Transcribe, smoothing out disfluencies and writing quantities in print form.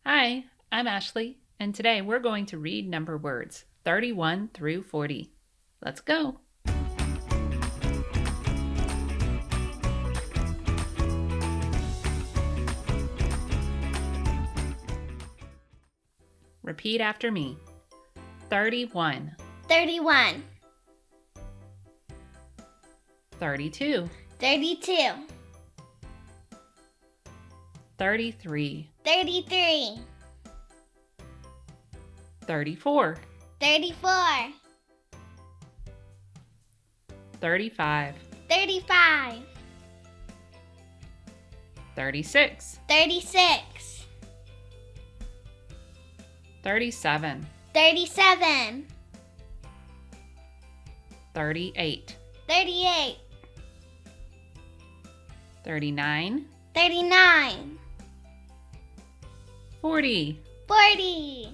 Hi, I'm Ashley, and today we're going to read number words 31 through 40. Let's go! Repeat after me. 31, 31, 32, 32, 33, 33, 34, 34, 35, 35, 36, 36, 37, 37, 38, 38, 39, 39, 40, 40,